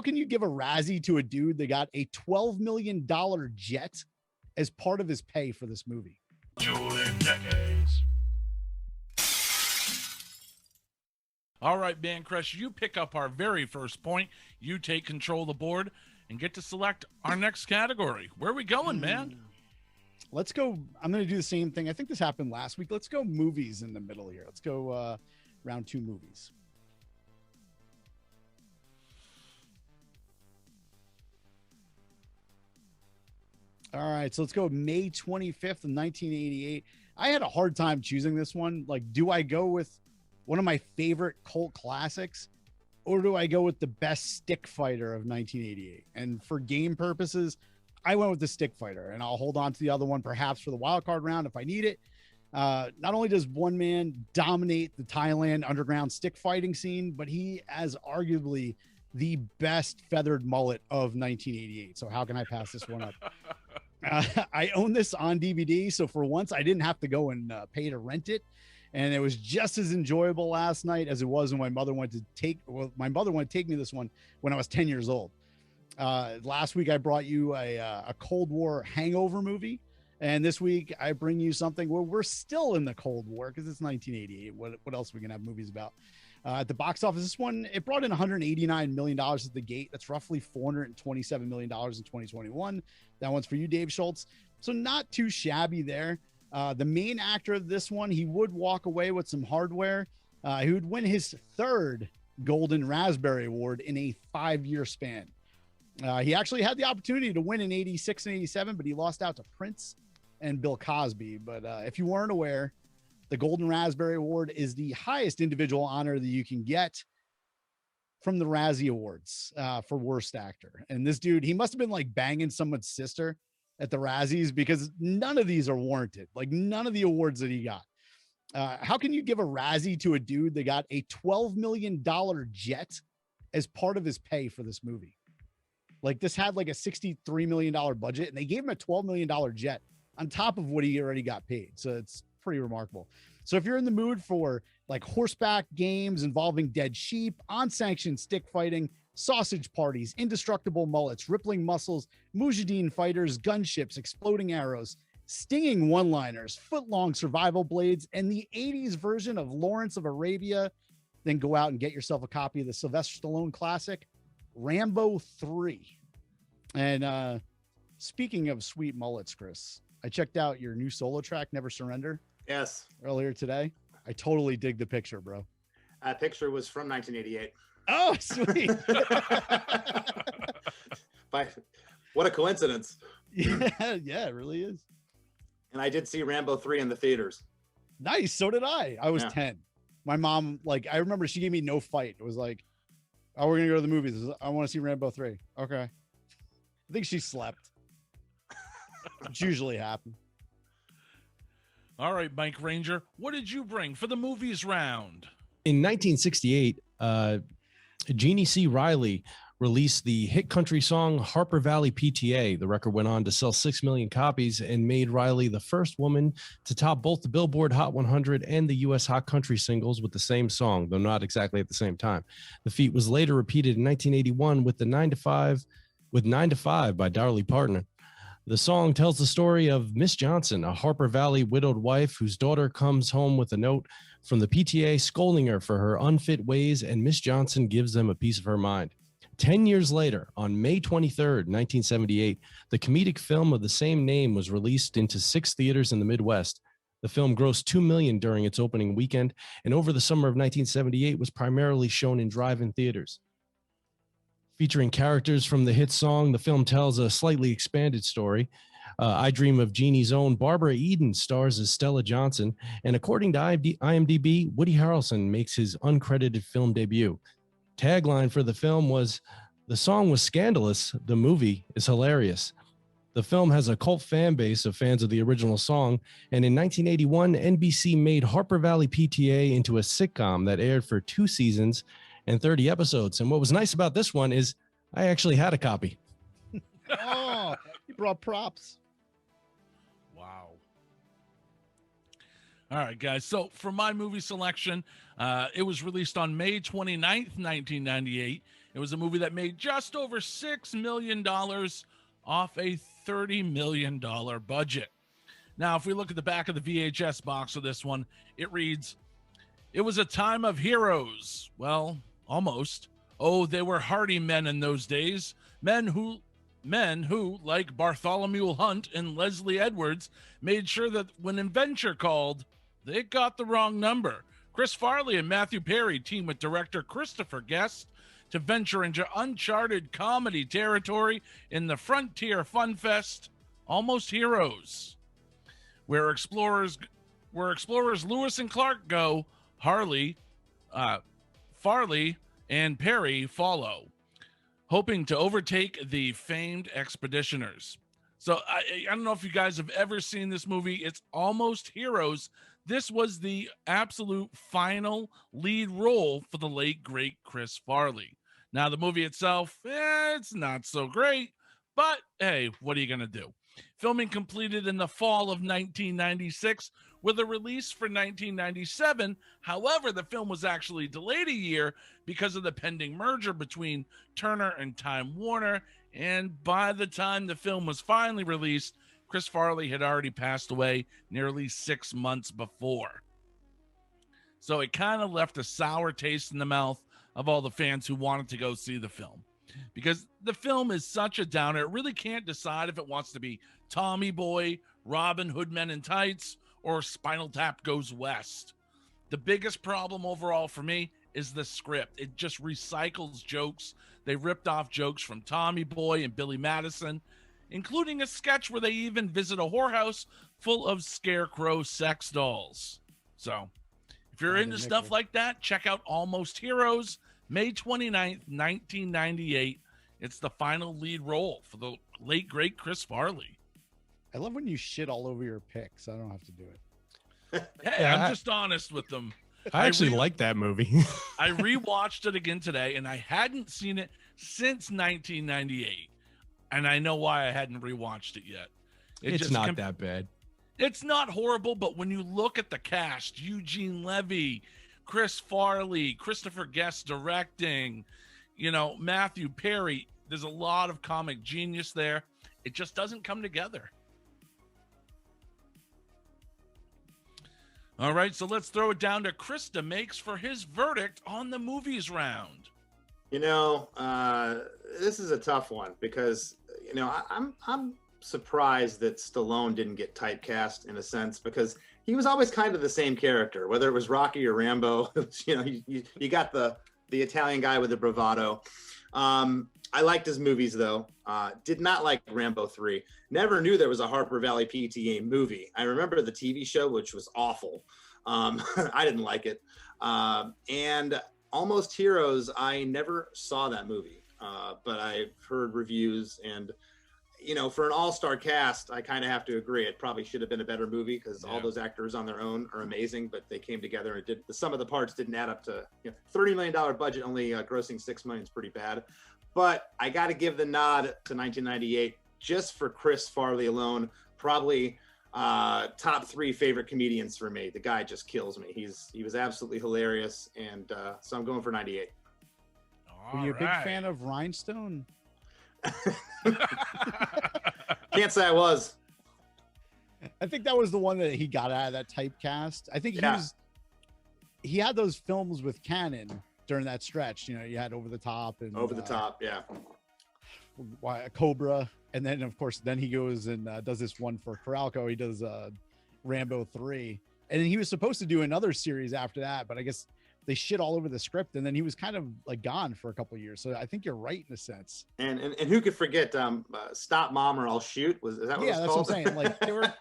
how can you give a Razzie to a dude that got a $12 million jet as part of his pay for this movie? Dueling decades. All right, Mancrush, you pick up our very first point. You take control of the board and get to select our next category. Where are we going, man? Let's go. I'm going to do the same thing. I think this happened last week. Let's go movies in the middle here. Let's go round 2 movies. All right, so let's go May 25th of 1988. I had a hard time choosing this one. Like, do I go with one of my favorite cult classics, or do I go with the best stick fighter of 1988? And for game purposes, I went with the stick fighter, and I'll hold on to the other one perhaps for the wild card round if I need it. Not only does one man dominate the Thailand underground stick fighting scene, but he has arguably the best feathered mullet of 1988. So how can I pass this one up? I own this on DVD, so for once I didn't have to go and pay to rent it. And it was just as enjoyable last night as it was when my mother wanted to take me this one when I was 10 years old. Last week I brought you a Cold War hangover movie, and this week I bring you something where we're still in the Cold War because it's 1988. What else are we gonna have movies about? At the box office, this one, it brought in $189 million at the gate. That's roughly $427 million in 2021. That one's for you, Dave Schultz. So not too shabby there. The main actor of this one, he would walk away with some hardware. He would win his 3rd Golden Raspberry Award in a 5-year span. He actually had the opportunity to win in 86 and 87, but he lost out to Prince and Bill Cosby. But if you weren't aware, the Golden Raspberry Award is the highest individual honor that you can get from the Razzie Awards for worst actor. And this dude, he must have been like banging someone's sister at the Razzies because none of these are warranted. Like none of the awards that he got. How can you give a Razzie to a dude that got a $12 million jet as part of his pay for this movie? Like this had like a $63 million budget and they gave him a $12 million jet on top of what he already got paid. So it's pretty remarkable. So if you're in the mood for like horseback games involving dead sheep, unsanctioned stick fighting, sausage parties, indestructible mullets, rippling muscles, mujahideen fighters, gunships, exploding arrows, stinging one-liners, foot-long survival blades, and the 80s version of Lawrence of Arabia, then go out and get yourself a copy of the Sylvester Stallone classic, Rambo 3. And speaking of sweet mullets, Chris, I checked out your new solo track, Never Surrender. Yes. Earlier today. I totally dig the picture, bro. That picture was from 1988. Oh, sweet. What a coincidence. Yeah, it really is. And I did see Rambo 3 in the theaters. Nice. So did I. I was 10. My mom, like, I remember she gave me no fight. It was like, oh, we're going to go to the movies. I want to see Rambo 3. Okay. I think she slept. Which usually happens. All right, Mike Ranger, what did you bring for the movies round? In 1968, Jeannie C. Riley released the hit country song Harper Valley PTA. The record went on to sell 6 million copies and made Riley the first woman to top both the Billboard Hot 100 and the U.S. Hot Country singles with the same song, though not exactly at the same time. The feat was later repeated in 1981 with 9 to 5 by Dolly Parton. The song tells the story of Miss Johnson, a Harper Valley widowed wife whose daughter comes home with a note from the PTA scolding her for her unfit ways, and Miss Johnson gives them a piece of her mind. 10 years later, on May 23rd, 1978, the comedic film of the same name was released into 6 theaters in the Midwest. The film grossed $2 million during its opening weekend, and over the summer of 1978 was primarily shown in drive-in theaters. Featuring characters from the hit song, the film tells a slightly expanded story. I Dream of Jeannie's own Barbara Eden stars as Stella Johnson, and according to IMDb, Woody Harrelson makes his uncredited film debut. Tagline for the film was, "The song was scandalous, the movie is hilarious." The film has a cult fan base of fans of the original song, and in 1981, NBC made Harper Valley PTA into a sitcom that aired for 2 seasons and 30 episodes. And what was nice about this one is I actually had a copy. Oh, you brought props. Wow. All right, guys. So for my movie selection, it was released on May 29th, 1998. It was a movie that made just over $6 million off a $30 million budget. Now, if we look at the back of the VHS box of this one, it reads, "It was a time of heroes." Well, almost. Oh, they were hardy men in those days. Men who, like Bartholomew Hunt and Leslie Edwards, made sure that when adventure called, they got the wrong number. Chris Farley and Matthew Perry teamed with director Christopher Guest to venture into uncharted comedy territory in the Frontier Fun Fest, Almost Heroes, where explorers Lewis and Clark go, Farley and Perry follow, hoping to overtake the famed expeditioners. So I don't know if you guys have ever seen this movie. It's Almost Heroes. This was the absolute final lead role for the late, great Chris Farley. Now, the movie itself, it's not so great, but hey, what are you going to do? Filming completed in the fall of 1996 with a release for 1997. However, the film was actually delayed a year because of the pending merger between Turner and Time Warner. And by the time the film was finally released, Chris Farley had already passed away nearly 6 months before. So it kind of left a sour taste in the mouth of all the fans who wanted to go see the film, because the film is such a downer. It really can't decide if it wants to be Tommy Boy, Robin Hood Men in Tights, or Spinal Tap Goes West. The biggest problem overall for me is the script. It just recycles jokes. They ripped off jokes from Tommy Boy and Billy Madison, including a sketch where they even visit a whorehouse full of scarecrow sex dolls. So if you're into stuff like that, check out Almost Heroes, May 29th, 1998. It's the final lead role for the late, great Chris Farley. I love when you shit all over your picks. I don't have to do it. Hey, I'm just honest with them. I actually like that movie. I rewatched it again today, and I hadn't seen it since 1998. And I know why I hadn't rewatched it yet. It's not that bad. It's not horrible, but when you look at the cast, Eugene Levy, Chris Farley, Christopher Guest directing, Matthew Perry, there's a lot of comic genius there. It just doesn't come together. All right, so let's throw it down to Chris DeMakes for his verdict on the movies round. This is a tough one because, I'm surprised that Stallone didn't get typecast in a sense, because he was always kind of the same character, whether it was Rocky or Rambo. You got the Italian guy with the bravado. I liked his movies though. Did not like Rambo 3. Never knew there was a Harper Valley PTA movie. I remember the TV show, which was awful. I didn't like it. And Almost Heroes, I never saw that movie, but I've heard reviews, and for an all-star cast, I kind of have to agree. It probably should have been a better movie because all those actors on their own are amazing, but they came together and the sum of the parts didn't add up to $30 million budget, only grossing $6 million is pretty bad. But I got to give the nod to 1998 just for Chris Farley alone. Probably top 3 favorite comedians for me. The guy just kills me. He was absolutely hilarious, and so I'm going for 98. Were you a big fan of Rhinestone? Can't say I was. I think that was the one that he got out of that typecast. I think he had those films with Cannon during that stretch. You had Over the Top and Cobra, and then of course he goes and does this one for Coralco. He does Rambo 3, and then he was supposed to do another series after that, but I guess they shit all over the script, and then he was kind of like gone for a couple of years. So I think you're right in a sense. And who could forget Stop Mom or I'll Shoot? Is that what it was that's called? what I'm saying. Like they were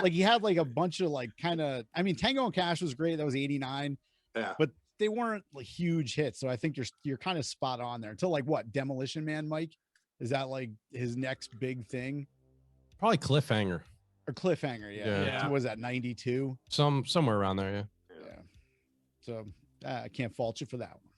like, he had like a bunch of like Tango and Cash was great. That was 89. Yeah. But they weren't like huge hits. So I think you're kind of spot on there until like what, Demolition Man, Mike? Is that like his next big thing? Probably Cliffhanger. Or Cliffhanger, yeah. What was that, 92? Somewhere around there, yeah. So I can't fault you for that one.